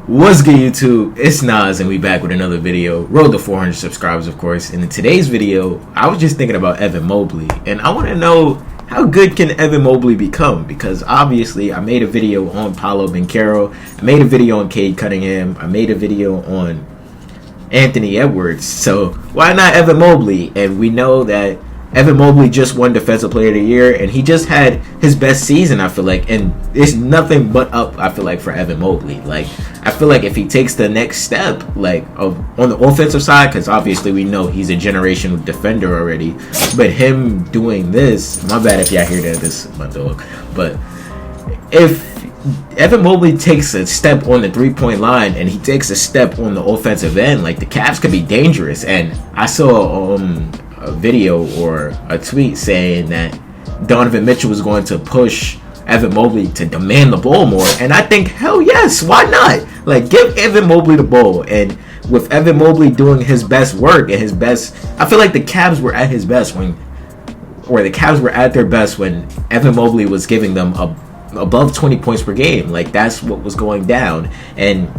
What's good, YouTube? It's Nas, and we back with another video. Road to 400 subscribers, of course. And in today's video, I was just thinking about Evan Mobley, and I want to know how good can Evan Mobley become? Because obviously, I made a video on Paolo Banchero, I made a video on Cade Cunningham, I made a video on Anthony Edwards. So why not Evan Mobley? And we know that Evan Mobley just won Defensive Player of the Year, and he just had his best season, I feel like, and it's nothing but up, I feel like, for Evan Mobley. Like, I feel like if he takes the next step, like, on the offensive side, because obviously we know he's a generational defender already, but him doing this, my bad if y'all hear that, this is my dog, but if Evan Mobley takes a step on the three-point line and he takes a step on the offensive end, like, the Cavs could be dangerous. And I saw a video or a tweet saying that Donovan Mitchell was going to push Evan Mobley to demand the ball more, and I think, hell yes, why not? Like, give Evan Mobley the ball. And with Evan Mobley doing his best work and his best, I feel like the Cavs were at his best when Evan Mobley was giving them above 20 points per game. Like, that's what was going down. And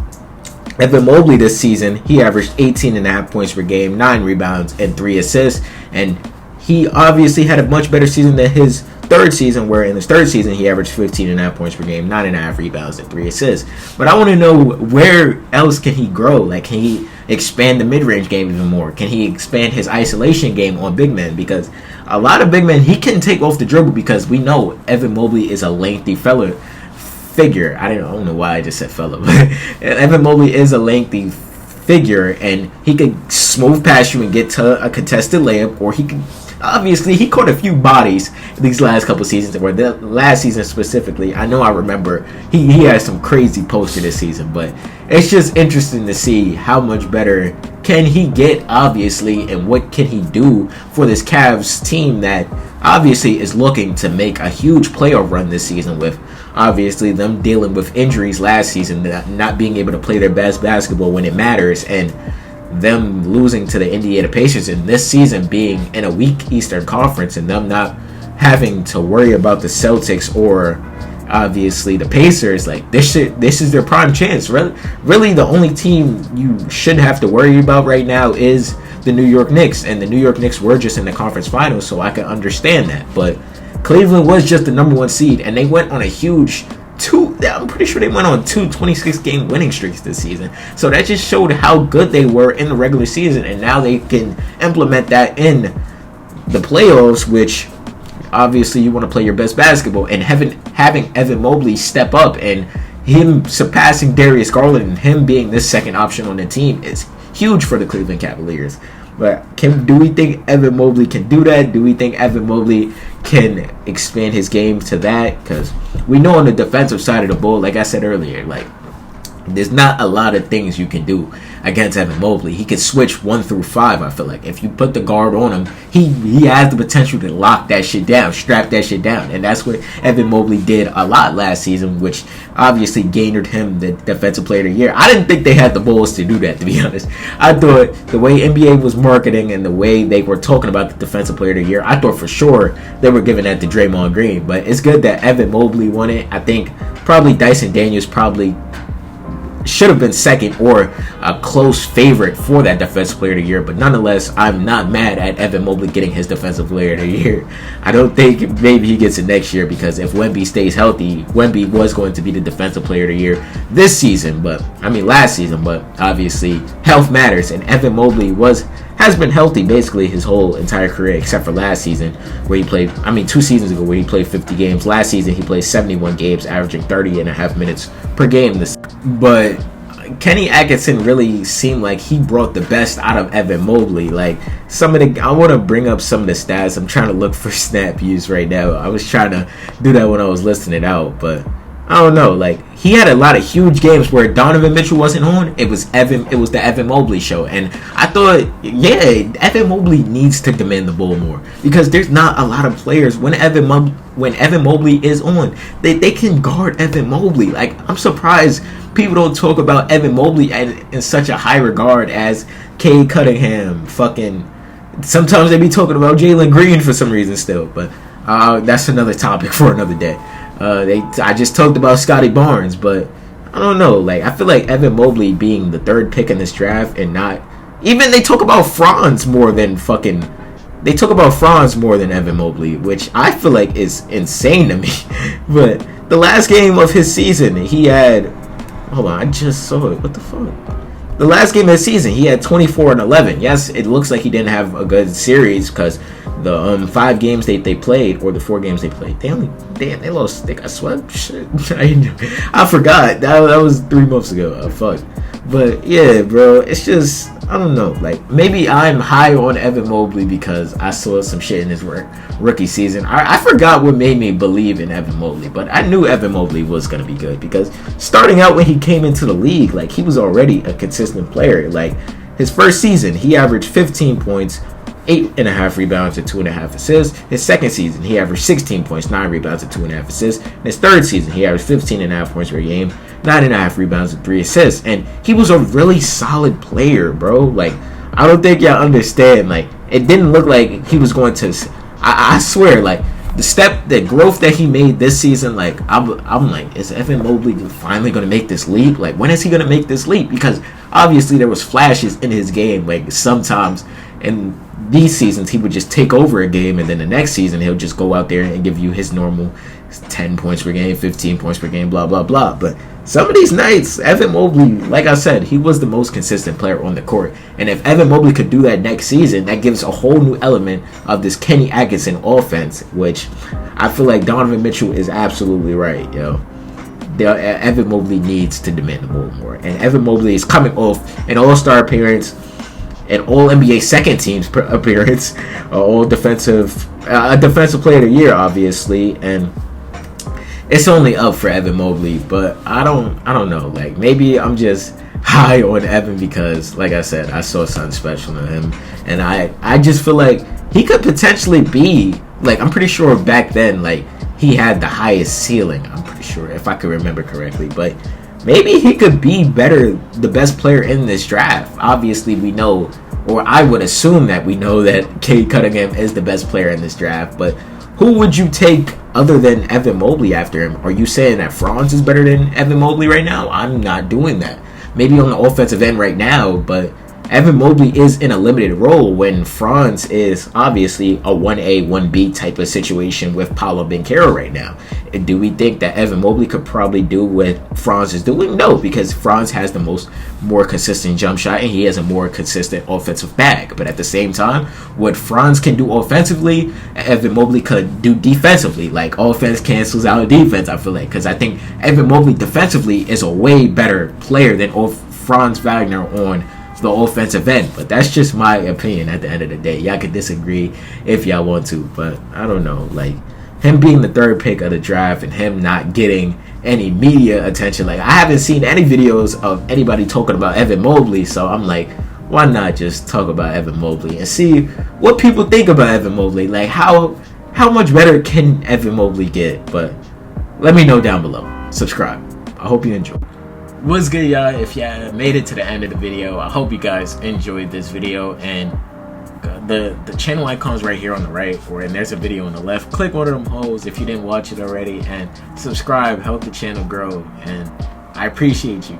Evan Mobley this season, he averaged 18.5 points per game, 9 rebounds, and 3 assists. And he obviously had a much better season than his third season, where in his third season he averaged 15.5 points per game, 9.5 rebounds, and 3 assists. But I want to know, where else can he grow? Like, can he expand the mid-range game even more? Can he expand his isolation game on big men? Because a lot of big men, he can take off the dribble, because we know Evan Mobley is a lengthy figure. I don't know why I just said fella, but Evan Mobley is a lengthy figure, and he could smooth past you and get to a contested layup, or he could, obviously, he caught a few bodies these last couple seasons, where the last season specifically, I remember he had some crazy poster this season. But it's just interesting to see how much better can he get, obviously, and what can he do for this Cavs team that obviously is looking to make a huge playoff run this season, with obviously them dealing with injuries last season, not being able to play their best basketball when it matters, and them losing to the Indiana Pacers, and this season being in a weak Eastern Conference, and them not having to worry about the Celtics or obviously the Pacers. Like, this is their prime chance. Really, the only team you shouldn't have to worry about right now is the New York Knicks, and the New York Knicks were just in the conference finals, so I can understand that. But Cleveland was just the number 1 seed, and they went on a huge I'm pretty sure they went on 2 26-game winning streaks this season. So that just showed how good they were in the regular season, and now they can implement that in the playoffs, which obviously you want to play your best basketball. And having Evan Mobley step up, and him surpassing Darius Garland, and him being this second option on the team, is huge for the Cleveland Cavaliers. But do we think Evan Mobley can do that? Do we think Evan Mobley can expand his game to that? Because we know on the defensive side of the ball, like I said earlier, like, there's not a lot of things you can do against Evan Mobley. He can switch 1 through 5, I feel like. If you put the guard on him, he has the potential to lock that shit down, strap that shit down. And that's what Evan Mobley did a lot last season, which obviously gained him the Defensive Player of the Year. I didn't think they had the balls to do that, to be honest. I thought the way NBA was marketing and the way they were talking about the Defensive Player of the Year, I thought for sure they were giving that to Draymond Green. But it's good that Evan Mobley won it. I think probably Dyson Daniels probably should have been second, or a close favorite for that Defensive Player of the Year. But nonetheless, I'm not mad at Evan Mobley getting his Defensive Player of the Year. I don't think maybe he gets it next year, because if Wemby stays healthy, Wemby was going to be the Defensive Player of the Year this season, last season. But obviously, health matters, and Evan Mobley has been healthy basically his whole entire career, except for last season, where he played, 2 seasons ago, where he played 50 games. Last season, he played 71 games, averaging 30.5 minutes per game. But Kenny Atkinson really seemed like he brought the best out of Evan Mobley. Like, I want to bring up some of the stats. I'm trying to look for snap use right now. I was trying to do that when I was listening it out, but I don't know. Like, he had a lot of huge games where Donovan Mitchell wasn't on. It was the Evan Mobley show, and I thought, yeah, Evan Mobley needs to demand the ball more, because there's not a lot of players when Evan Mobley is on, they can guard Evan Mobley. Like, I'm surprised people don't talk about Evan Mobley in such a high regard as Cade Cunningham. Sometimes they be talking about Jalen Green for some reason still, but that's another topic for another day. I just talked about Scotty Barnes, but I don't know. Like, I feel like Evan Mobley being the third pick in this draft and not even they talk about Franz more than fucking. They talk about Franz more than Evan Mobley, which I feel like is insane to me. But the last game of his season, he had. Hold on, I just saw it. What the fuck? The last game of the season, he had 24 and 11. Yes, it looks like he didn't have a good series because the 5 games they played, or the 4 games they played, they lost. They got swept. Shit, I forgot. That was 3 months ago. Fuck. But yeah, bro, it's just I don't know. Like maybe I'm high on Evan Mobley because I saw some shit in his rookie season. I forgot what made me believe in Evan Mobley, but I knew Evan Mobley was gonna be good because starting out when he came into the league, like he was already a consistent player. Like his first season, he averaged 15 points, 8.5 rebounds, and 2.5 assists. His second season, he averaged 16 points, 9 rebounds, and 2.5 assists. In his third season, he averaged 15.5 points per game, 9.5 rebounds, and 3 assists. And he was a really solid player, bro. Like, I don't think y'all understand. Like, it didn't look like he was going to. I swear, like, the growth that he made this season, like, I'm like, is Evan Mobley finally going to make this leap? Like, when is he going to make this leap? Because obviously there was flashes in his game. Like, sometimes in these seasons he would just take over a game, and then the next season he'll just go out there and give you his normal 10 points per game, 15 points per game, blah blah blah. But some of these nights, Evan Mobley, like I said, he was the most consistent player on the court. And if Evan Mobley could do that next season, that gives a whole new element of this Kenny Atkinson offense, which I feel like Donovan Mitchell is absolutely right, yo. Evan Mobley needs to demand the ball more. And Evan Mobley is coming off an all-star appearance, an All-NBA second team's appearance, a defensive player of the year, obviously, and it's only up for Evan Mobley. But I don't know. Like, maybe I'm just high on Evan because, like I said, I saw something special in him, and I just feel like he could potentially be, like, I'm pretty sure back then, like, he had the highest ceiling. I'm pretty sure, if I could remember correctly, but maybe he could be the best player in this draft. Obviously, we know, or I would assume that we know that Cade Cunningham is the best player in this draft. But who would you take other than Evan Mobley after him? Are you saying that Franz is better than Evan Mobley right now? I'm not doing that. Maybe on the offensive end right now, but Evan Mobley is in a limited role when Franz is obviously a 1A, 1B type of situation with Paolo Banchero right now. And do we think that Evan Mobley could probably do what Franz is doing? No, because Franz has the more consistent jump shot and he has a more consistent offensive bag. But at the same time, what Franz can do offensively, Evan Mobley could do defensively. Like, offense cancels out defense, I feel like. Because I think Evan Mobley defensively is a way better player than Franz Wagner on the offensive end. But that's just my opinion at the end of the day. Y'all can disagree if y'all want to, but I don't know. Like, him being the third pick of the draft and him not getting any media attention, like, I haven't seen any videos of anybody talking about Evan Mobley, so I'm like, why not just talk about Evan Mobley and see what people think about Evan Mobley? Like, how much better can Evan Mobley get? But let me know down below. Subscribe. I hope you enjoy. What's good, y'all? If y'all made it to the end of the video, I hope you guys enjoyed this video. And the channel icon's right here on the right, and there's a video on the left. Click one of them holes if you didn't watch it already, and subscribe. Help the channel grow, and I appreciate you.